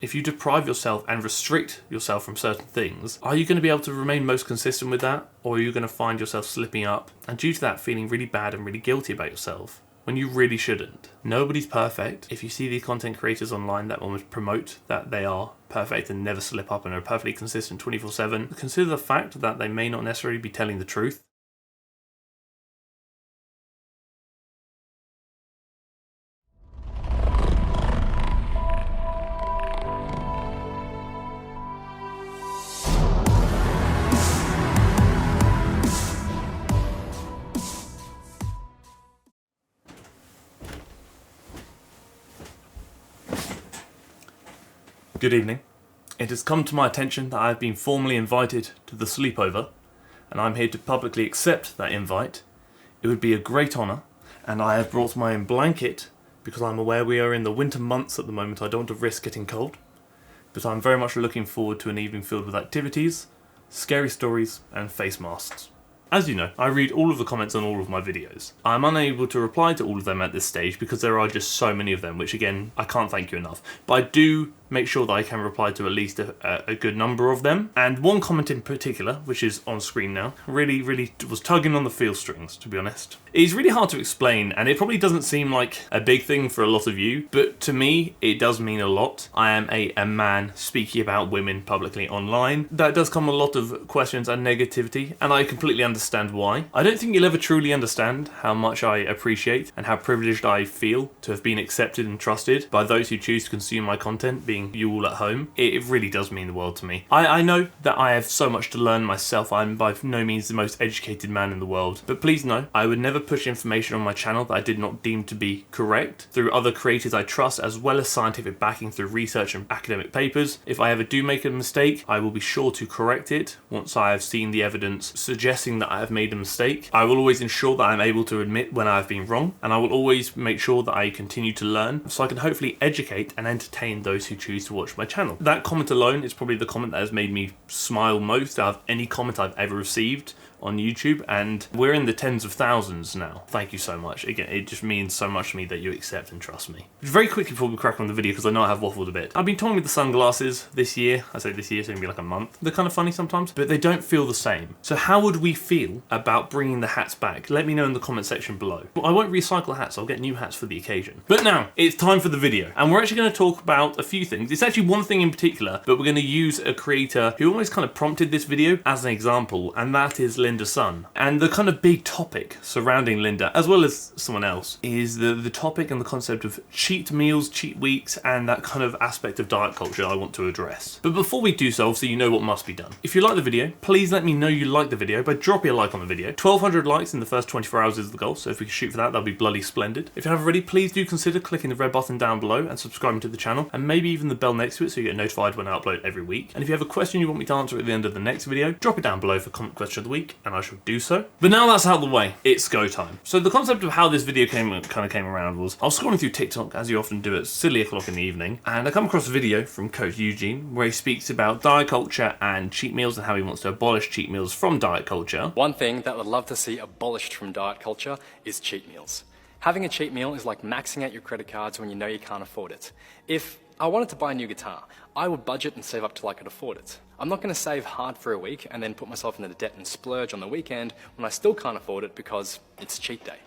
If you deprive yourself and restrict yourself from certain things, are you going to be able to remain most consistent with that? Or are you going to find yourself slipping up and due to that feeling really bad and really guilty about yourself when you really shouldn't? Nobody's perfect. If you see these content creators online that almost promote that they are perfect and never slip up and are perfectly consistent 24/7, consider the fact that they may not necessarily be telling the truth. Good evening. It has come to my attention that I have been formally invited to the sleepover, and I'm here to publicly accept that invite. It would be a great honour, and I have brought my own blanket because I'm aware we are in the winter months at the moment. I don't want to risk getting cold, but I'm very much looking forward to an evening filled with activities, scary stories, and face masks. As you know, I read all of the comments on all of my videos. I'm unable to reply to all of them at this stage because there are just so many of them, which again, I can't thank you enough. But I do make sure that I can reply to at least a good number of them. And one comment in particular, which is on screen now, really was tugging on the feel strings, to be honest. It's really hard to explain, and it probably doesn't seem like a big thing for a lot of you, but to me, it does mean a lot. I am a man speaking about women publicly online. That does come a lot of questions and negativity, and I completely understand why. I don't think you'll ever truly understand how much I appreciate and how privileged I feel to have been accepted and trusted by those who choose to consume my content, being you all at home. It really does mean the world to me. I know that I have so much to learn myself. I'm by no means the most educated man in the world, but please know, I would never push information on my channel that I did not deem to be correct through other creators I trust, as well as scientific backing through research and academic papers. If I ever do make a mistake, I will be sure to correct it once I have seen the evidence suggesting that I have made a mistake. I will always ensure that I'm able to admit when I have been wrong, and I will always make sure that I continue to learn so I can hopefully educate and entertain those who choose to watch my channel. That comment alone is probably the comment that has made me smile most out of any comment I've ever received on YouTube, and we're in the tens of thousands now. Thank you so much. Again, it just means so much to me that you accept and trust me. Very quickly before we crack on the video, because I know I have waffled a bit. I've been toying with the sunglasses this year. I say this year, so it's gonna be like a month. They're kind of funny sometimes, but they don't feel the same. So how would we feel about bringing the hats back? Let me know in the comment section below. I won't recycle hats, I'll get new hats for the occasion. But now, it's time for the video, and we're actually gonna talk about a few things. It's actually one thing in particular, but we're gonna use a creator who almost kind of prompted this video as an example, and that is Linda Sun. And the kind of big topic surrounding Linda, as well as someone else, is the topic and the concept of cheat meals, cheat weeks, and that kind of aspect of diet culture I want to address. But before we do so, obviously you know what must be done. If you like the video, please let me know you like the video by dropping a like on the video. 1,200 likes in the first 24 hours is the goal, so if we can shoot for that, that'll be bloody splendid. If you haven't already, please do consider clicking the red button down below and subscribing to the channel, and maybe even the bell next to it so you get notified when I upload every week. And if you have a question you want me to answer at the end of the next video, drop it down below for comment question of the week, and I shall do so. But now that's out of the way, it's go time. So the concept of how this video came around was, I was scrolling through TikTok, as you often do at silly o'clock in the evening, and I come across a video from Coach Eugene where he speaks about diet culture and cheat meals and how he wants to abolish cheat meals from diet culture. One thing that I would love to see abolished from diet culture is cheat meals. Having a cheat meal is like maxing out your credit cards when you know you can't afford it. If I wanted to buy a new guitar, I would budget and save up till I could afford it. I'm not going to save hard for a week and then put myself into the debt and splurge on the weekend when I still can't afford it because it's cheat day.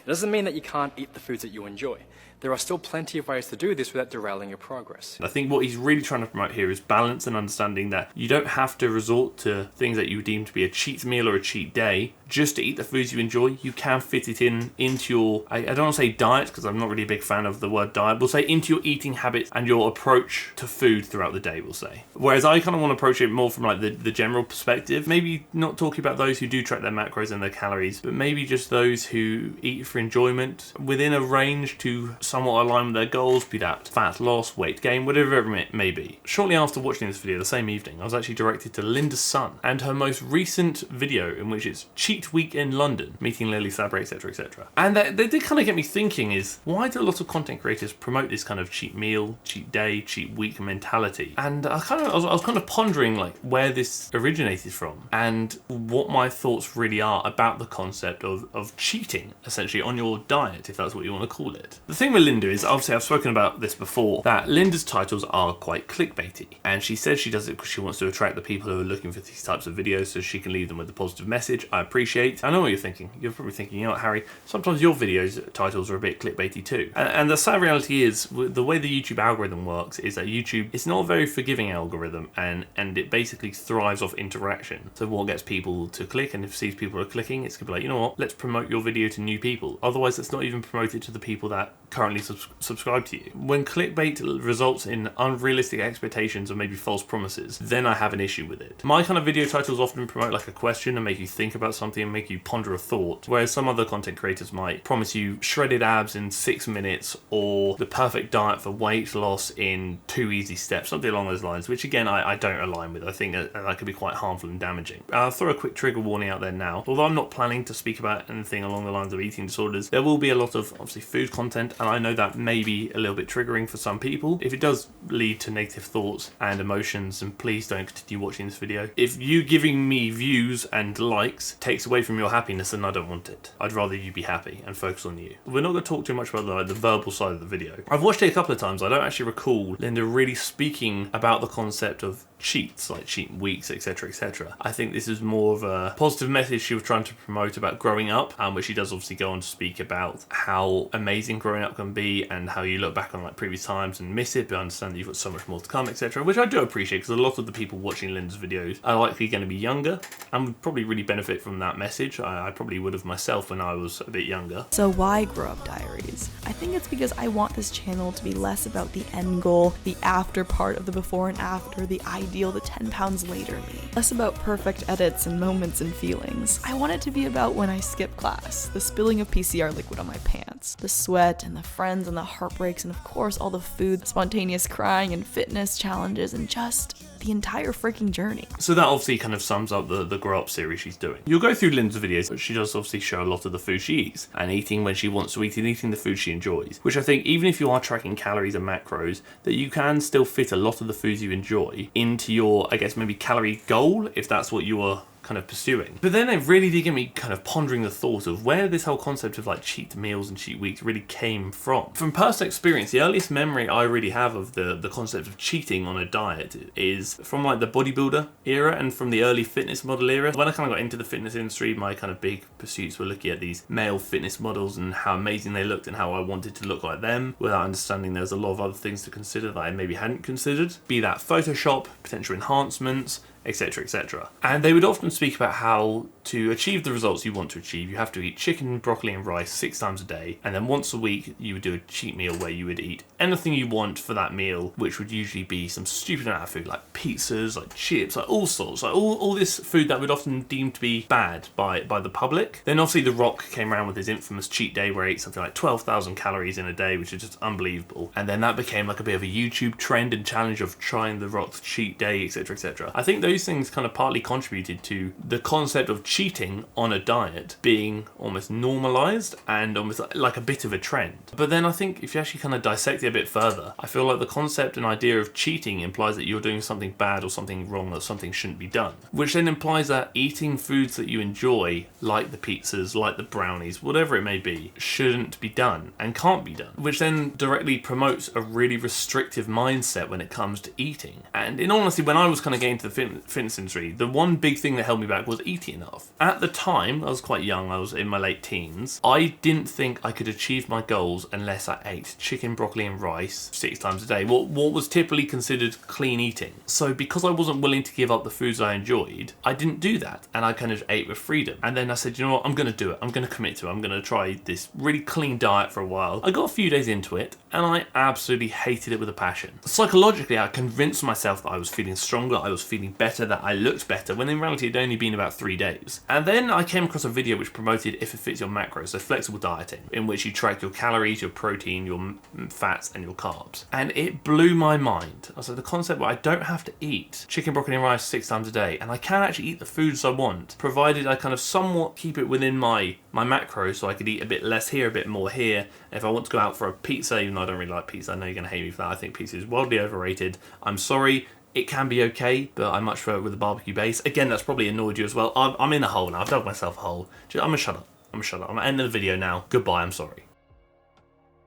It doesn't mean that you can't eat the foods that you enjoy. There are still plenty of ways to do this without derailing your progress. I think what he's really trying to promote here is balance and understanding that you don't have to resort to things that you deem to be a cheat meal or a cheat day just to eat the foods you enjoy. You can fit it into your, I don't want to say diet because I'm not really a big fan of the word diet, we'll say into your eating habits and your approach to food throughout the day, we'll say. Whereas I kind of want to approach it more from like the general perspective, maybe not talking about those who do track their macros and their calories, but maybe just those who eat for enjoyment within a range to somewhat align with their goals, be that fat loss, weight gain, whatever it may be. Shortly after watching this video, the same evening, I was actually directed to Linda Sun and her most recent video in which it's cheat week in London, meeting Lily Sabre, etc, etc. And they did kind of get me thinking is, why do a lot of content creators promote this kind of cheat meal, cheat day, cheat week mentality? And I was kind of pondering like where this originated from and what my thoughts really are about the concept of cheating, essentially, on your diet, if that's what you want to call it. The thing thing with Linda is, obviously I've spoken about this before, that Linda's titles are quite clickbaity. And she says she does it because she wants to attract the people who are looking for these types of videos so she can leave them with a positive message. I appreciate. I know what you're thinking. You're probably thinking, you know what, Harry, sometimes your videos titles are a bit clickbaity too. And the sad reality is, the way the YouTube algorithm works is that YouTube is not a very forgiving algorithm, and it basically thrives off interaction. So what gets people to click, and if it sees people are clicking, it's going to be like, you know what, let's promote your video to new people. Otherwise, it's not even promoted to the people that currently subscribe to you. When clickbait results in unrealistic expectations or maybe false promises, then I have an issue with it. My kind of video titles often promote like a question and make you think about something and make you ponder a thought, whereas some other content creators might promise you shredded abs in 6 minutes or the perfect diet for weight loss in 2 easy steps, something along those lines, which again I don't align with. I think that could be quite harmful and damaging. I'll throw a quick trigger warning out there now. Although I'm not planning to speak about anything along the lines of eating disorders, there will be a lot of obviously food content, and I know that may be a little bit triggering for some people. If it does lead to negative thoughts and emotions, then please don't continue watching this video. If you giving me views and likes takes away from your happiness, then I don't want it. I'd rather you be happy and focus on you. We're not going to talk too much about the verbal side of the video. I've watched it a couple of times. I don't actually recall Linda really speaking about the concept of cheats, like cheat weeks, etc, etc. I think this is more of a positive message she was trying to promote about growing up, which she does obviously go on to speak about how amazing growing up can be and how you look back on like previous times and miss it, but understand that you've got so much more to come, etc, which I do appreciate, because a lot of the people watching Linda's videos are likely going to be younger and would probably really benefit from that message. I probably would have myself when I was a bit younger. So why Grow Up Diaries? I think it's because I want this channel to be less about the end goal, the after part of the before and after, the ideal, the 10 pounds later me. Less about perfect edits and moments and feelings. I want it to be about when I skip class, the spilling of PCR liquid on my pants, the sweat and the friends and the heartbreaks, and of course all the food, spontaneous crying and fitness challenges, and just the entire freaking journey. So that obviously kind of sums up the Grow Up series she's doing. You'll go through Linda's videos, but she does obviously show a lot of the food she eats and eating when she wants to eat and eating the food she enjoys, which I think even if you are tracking calories and macros, that you can still fit a lot of the foods you enjoy into your, I guess, maybe calorie goal, if that's what you are kind of pursuing. But then it really did get me kind of pondering the thought of where this whole concept of like cheat meals and cheat weeks really came from. From personal experience, the earliest memory I really have of the concept of cheating on a diet is from like the bodybuilder era and from the early fitness model era. When I kind of got into the fitness industry, my kind of big pursuits were looking at these male fitness models and how amazing they looked and how I wanted to look like them, without understanding there was a lot of other things to consider that I maybe hadn't considered, be that Photoshop, potential enhancements, etc, etc. And they would often speak about how to achieve the results you want to achieve, you have to eat chicken, broccoli and rice 6 times a day, and then once a week you would do a cheat meal where you would eat anything you want for that meal, which would usually be some stupid amount of food like pizzas, like chips, like all sorts, like all this food that would often deem to be bad by the public. Then obviously The Rock came around with his infamous cheat day where he ate something like 12,000 calories in a day, which is just unbelievable. And then that became like a bit of a YouTube trend and challenge of trying The Rock's cheat day, etc, etc. I think those things kind of partly contributed to the concept of cheating on a diet being almost normalized and almost like a bit of a trend. But then I think if you actually kind of dissect it a bit further, I feel like the concept and idea of cheating implies that you're doing something bad or something wrong, that something shouldn't be done, which then implies that eating foods that you enjoy, like the pizzas, like the brownies, whatever it may be, shouldn't be done and can't be done, which then directly promotes a really restrictive mindset when it comes to eating. And in all honesty, when I was kind of getting to the fitness industry, the one big thing that held me back was eating enough. At the time, I was quite young, I was in my late teens, I didn't think I could achieve my goals unless I ate chicken, broccoli and rice 6 times a day, what was typically considered clean eating. So because I wasn't willing to give up the foods I enjoyed, I didn't do that, and I kind of ate with freedom. And then I said, you know what, I'm going to do it, I'm going to commit to it, I'm going to try this really clean diet for a while. I got a few days into it, and I absolutely hated it with a passion. Psychologically, I convinced myself that I was feeling stronger, I was feeling better, that I looked better, when in reality it had only been about 3 days. And then I came across a video which promoted If It Fits Your Macros, so flexible dieting, in which you track your calories, your protein, your fats and your carbs. And it blew my mind. So the concept where I don't have to eat chicken, broccoli and rice 6 times a day, and I can actually eat the foods I want, provided I kind of somewhat keep it within my macros, so I could eat a bit less here, a bit more here. If I want to go out for a pizza, even though I don't really like pizza, I know you're going to hate me for that, I think pizza is wildly overrated. I'm sorry. It can be okay, but I much prefer it with a barbecue base. Again, that's probably annoyed you as well. I'm in a hole now. I've dug myself a hole. I'm gonna shut up. I'm gonna end the video now. Goodbye. I'm sorry.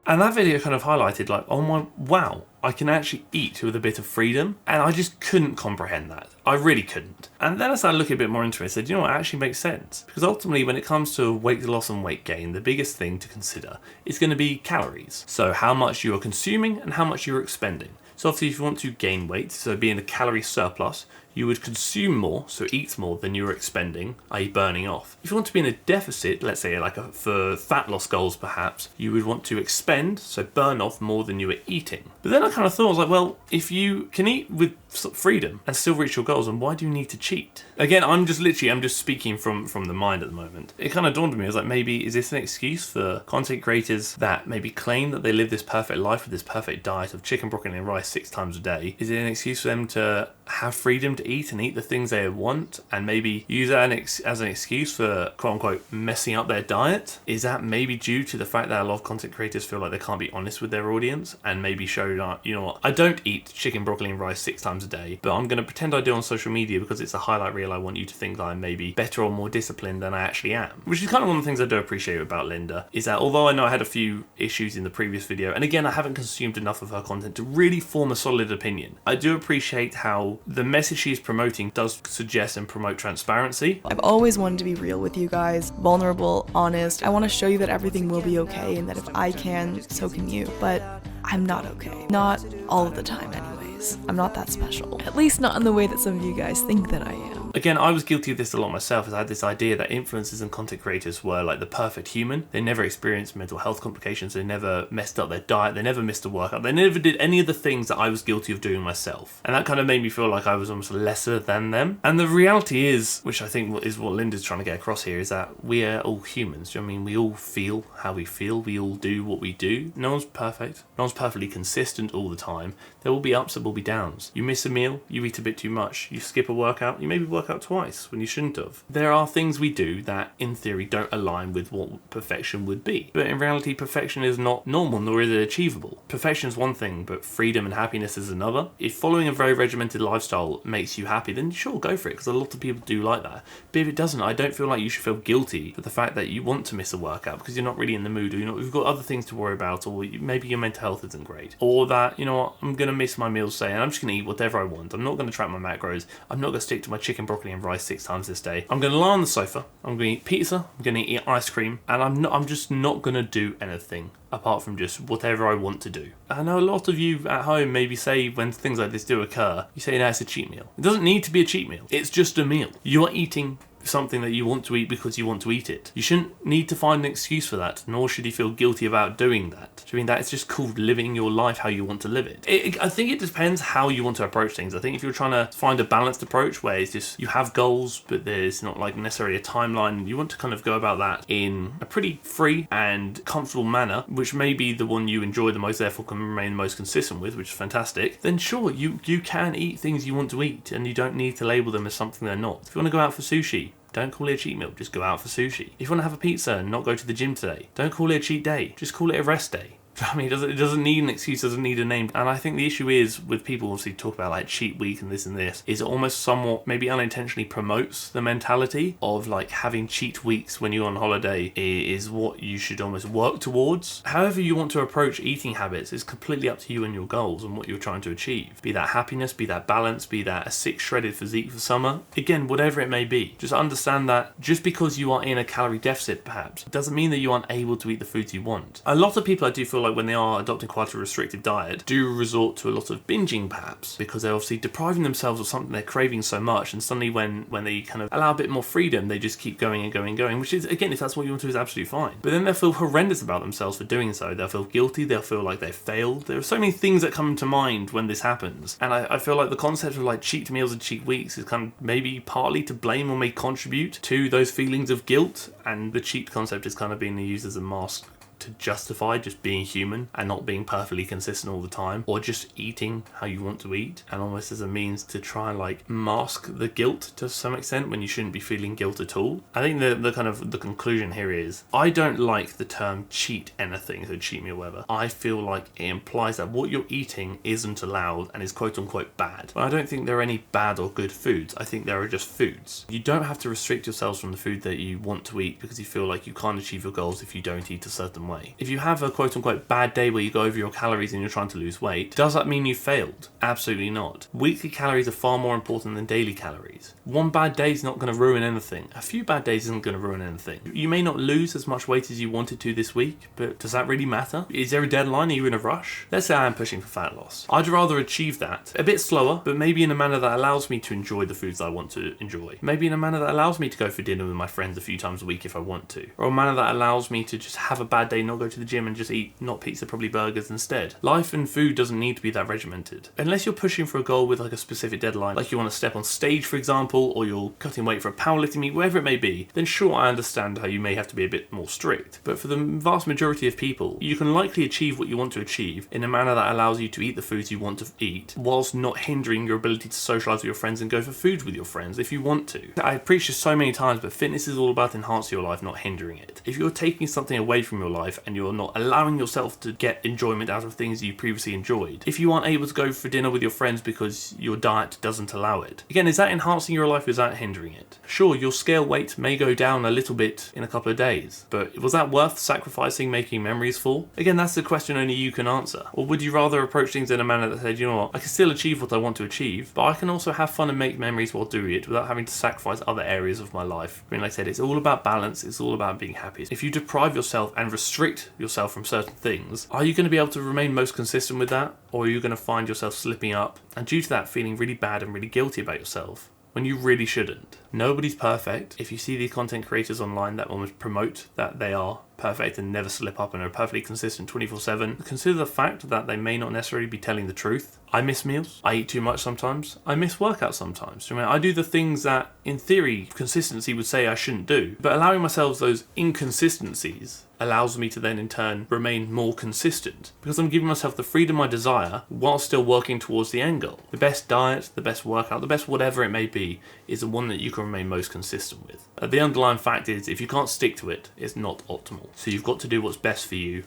And that video kind of highlighted like, oh my, wow, I can actually eat with a bit of freedom. And I just couldn't comprehend that. I really couldn't. And then I started looking a bit more into it, I said, you know what, it actually makes sense. Because ultimately, when it comes to weight loss and weight gain, the biggest thing to consider is going to be calories. So how much you are consuming and how much you are expending. So obviously if you want to gain weight, so be in a calorie surplus, you would consume more, so eat more than you're expending, i.e. burning off. If you want to be in a deficit, let's say for fat loss goals perhaps, you would want to expend, so burn off more than you were eating. But then I kind of thought, I was like, well, if you can eat with freedom and still reach your goals, then why do you need to cheat? Again, I'm just speaking from the mind at the moment. It kind of dawned on me, I was like, maybe is this an excuse for content creators that maybe claim that they live this perfect life with this perfect diet of chicken, broccoli and rice 6 times a day? Is it an excuse for them to have freedom to eat and eat the things they want and maybe use that as an excuse for quote unquote messing up their diet? Is that maybe due to the fact that a lot of content creators feel like they can't be honest with their audience and maybe show that, you know what, I don't eat chicken, broccoli and rice 6 times a day, but I'm going to pretend I do on social media because it's a highlight reel. I want you to think that I'm maybe better or more disciplined than I actually am. Which is kind of one of the things I do appreciate about Linda, is that although I know I had a few issues in the previous video, and again I haven't consumed enough of her content to really form a solid opinion, I do appreciate how the message she is promoting does suggest and promote transparency. I've always wanted to be real with you guys, vulnerable, honest. I want to show you that everything will be okay and that if I can, so can you. But I'm not okay. Not all of the time anyways. I'm not that special. At least not in the way that some of you guys think that I am. Again, I was guilty of this a lot myself, as I had this idea that influencers and content creators were like the perfect human. They never experienced mental health complications, they never messed up their diet, they never missed a workout, they never did any of the things that I was guilty of doing myself. And that kind of made me feel like I was almost lesser than them. And the reality is, which I think is what Linda's trying to get across here, is that we are all humans. Do you know what I mean? We all feel how we feel, we all do what we do. No one's perfect, no one's perfectly consistent all the time. There will be ups, there will be downs. You miss a meal, you eat a bit too much, you skip a workout, you maybe work out twice when you shouldn't have. There are things we do that in theory don't align with what perfection would be. But in reality, perfection is not normal, nor is it achievable. Perfection is one thing, but freedom and happiness is another. If following a very regimented lifestyle makes you happy, then sure, go for it, because a lot of people do like that. But if it doesn't, I don't feel like you should feel guilty for the fact that you want to miss a workout because you're not really in the mood, or you've got other things to worry about, or maybe your mental health isn't great. Or that, you know what, I'm going to miss my meals today and I'm just going to eat whatever I want. I'm not going to track my macros. I'm not going to stick to my chicken, broccoli and rice 6 times this day. I'm going to lie on the sofa. I'm going to eat pizza. I'm going to eat ice cream. And I'm just not going to do anything apart from just whatever I want to do. I know a lot of you at home maybe say when things like this do occur, you say, no, it's a cheat meal. It doesn't need to be a cheat meal. It's just a meal. You are eating something that you want to eat because you want to eat it. You shouldn't need to find an excuse for that, nor should you feel guilty about doing that. I mean, that's just called living your life how you want to live it. I think it depends how you want to approach things. I think if you're trying to find a balanced approach where it's just you have goals, but there's not like necessarily a timeline, and you want to kind of go about that in a pretty free and comfortable manner, which may be the one you enjoy the most, therefore can remain the most consistent with, which is fantastic, then sure, you can eat things you want to eat, and you don't need to label them as something they're not. If you want to go out for sushi, don't call it a cheat meal, just go out for sushi. If you want to have a pizza and not go to the gym today, don't call it a cheat day, just call it a rest day. I mean, it doesn't need an excuse, doesn't need a name. And I think the issue is with people obviously talk about like cheat week and this, is it almost somewhat maybe unintentionally promotes the mentality of like having cheat weeks when you're on holiday is what you should almost work towards. However you want to approach eating habits is completely up to you and your goals and what you're trying to achieve. Be that happiness, be that balance, be that a 6 shredded physique for summer. Again, whatever it may be. Just understand that just because you are in a calorie deficit perhaps, doesn't mean that you aren't able to eat the foods you want. A lot of people I do feel like when they are adopting quite a restrictive diet do resort to a lot of binging perhaps because they're obviously depriving themselves of something they're craving so much, and suddenly when they kind of allow a bit more freedom they just keep going and going and going, which is, again, if that's what you want to do, is absolutely fine. But then they'll feel horrendous about themselves for doing so. They'll feel guilty, they'll feel like they've failed. There are so many things that come to mind when this happens, and I feel like the concept of like cheat meals and cheat weeks is kind of maybe partly to blame or may contribute to those feelings of guilt, and the cheat concept is kind of being used as a mask to justify just being human and not being perfectly consistent all the time, or just eating how you want to eat, and almost as a means to try and like mask the guilt to some extent when you shouldn't be feeling guilt at all. I think the kind of the conclusion here is I don't like the term cheat anything, so cheat meal, whatever. I feel like it implies that what you're eating isn't allowed and is quote unquote bad. But I don't think there are any bad or good foods. I think there are just foods. You don't have to restrict yourselves from the food that you want to eat because you feel like you can't achieve your goals if you don't eat a certain certain way. If you have a quote-unquote bad day where you go over your calories and you're trying to lose weight, does that mean you failed? Absolutely not. Weekly calories are far more important than daily calories. One bad day is not going to ruin anything. A few bad days isn't going to ruin anything. You may not lose as much weight as you wanted to this week, but does that really matter? Is there a deadline? Are you in a rush? Let's say I am pushing for fat loss. I'd rather achieve that a bit slower, but maybe in a manner that allows me to enjoy the foods I want to enjoy. Maybe in a manner that allows me to go for dinner with my friends a few times a week if I want to. Or a manner that allows me to just have a bad day, not go to the gym and just eat not pizza, probably burgers instead. Life and food doesn't need to be that regimented. Unless you're pushing for a goal with like a specific deadline, like you want to step on stage for example, or you're cutting weight for a powerlifting meet, wherever it may be, then sure, I understand how you may have to be a bit more strict. But for the vast majority of people, you can likely achieve what you want to achieve in a manner that allows you to eat the foods you want to eat, whilst not hindering your ability to socialise with your friends and go for food with your friends if you want to. I preach this so many times, but fitness is all about enhancing your life, not hindering it. If you're taking something away from your life and you're not allowing yourself to get enjoyment out of things you previously enjoyed, if you aren't able to go for dinner with your friends because your diet doesn't allow it, again, is that enhancing your life or is that hindering it? Sure, your scale weight may go down a little bit in a couple of days, but was that worth sacrificing making memories for? Again, that's the question only you can answer. Or would you rather approach things in a manner that said, you know what, I can still achieve what I want to achieve, but I can also have fun and make memories while doing it without having to sacrifice other areas of my life. I mean, like I said, it's all about balance, it's all about being happy. If you deprive yourself and restrict yourself from certain things, are you going to be able to remain most consistent with that? Or are you going to find yourself slipping up and due to that feeling really bad and really guilty about yourself when you really shouldn't? Nobody's perfect. If you see the content creators online that almost promote that they are perfect and never slip up and are perfectly consistent 24/7, consider the fact that they may not necessarily be telling the truth. I miss meals. I eat too much sometimes. I miss workouts sometimes. I do the things that, in theory, consistency would say I shouldn't do. But allowing myself those inconsistencies allows me to then in turn remain more consistent because I'm giving myself the freedom I desire while still working towards the end goal. The best diet, the best workout, the best whatever it may be is the one that you can remain most consistent with. The underlying fact is if you can't stick to it, it's not optimal. So you've got to do what's best for you,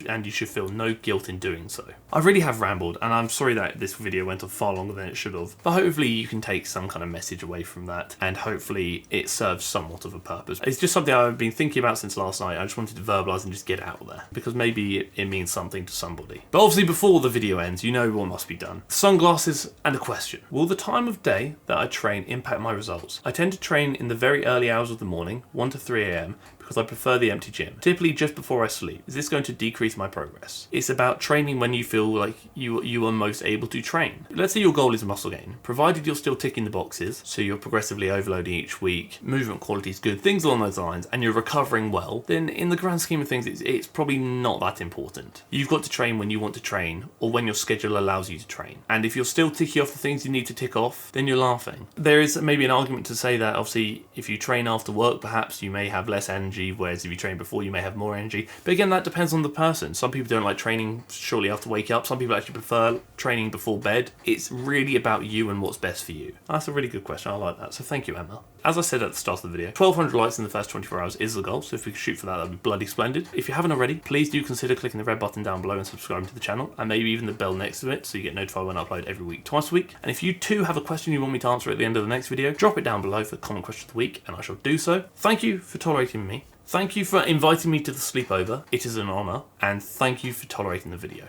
and you should feel no guilt in doing so. I really have rambled and I'm sorry that this video went on far longer than it should have, but hopefully you can take some kind of message away from that and hopefully it serves somewhat of a purpose. It's just something I've been thinking about since last night. I just wanted to verbalise and just get it out there because maybe it means something to somebody. But obviously before the video ends, you know what must be done. Sunglasses and a question. Will the time of day that I train impact my results? I tend to train in the very early hours of the morning, 1 to 3 AM, because I prefer the empty gym, typically just before I sleep. Is this going to decrease my progress? It's about training when you feel like you are most able to train. Let's say your goal is muscle gain, provided you're still ticking the boxes, so you're progressively overloading each week, movement quality is good, things along those lines, and you're recovering well, then in the grand scheme of things, it's probably not that important. You've got to train when you want to train, or when your schedule allows you to train. And if you're still ticking off the things you need to tick off, then you're laughing. There is maybe an argument to say that obviously if you train after work, perhaps you may have less energy, whereas if you train before you may have more energy. But again, that depends on the person. Some people don't like training shortly after waking up. Some people actually prefer training before bed. It's really about you and what's best for you. That's a really good question. I like that. So thank you, Emma. As I said at the start of the video, 1,200 likes in the first 24 hours is the goal. So if we could shoot for that, that'd be bloody splendid. If you haven't already, please do consider clicking the red button down below and subscribing to the channel, and maybe even the bell next to it so you get notified when I upload every week, twice a week. And if you too have a question you want me to answer at the end of the next video, drop it down below for the common question of the week and I shall do so. Thank you for tolerating me. Thank you for inviting me to the sleepover. It is an honour, and thank you for tolerating the video.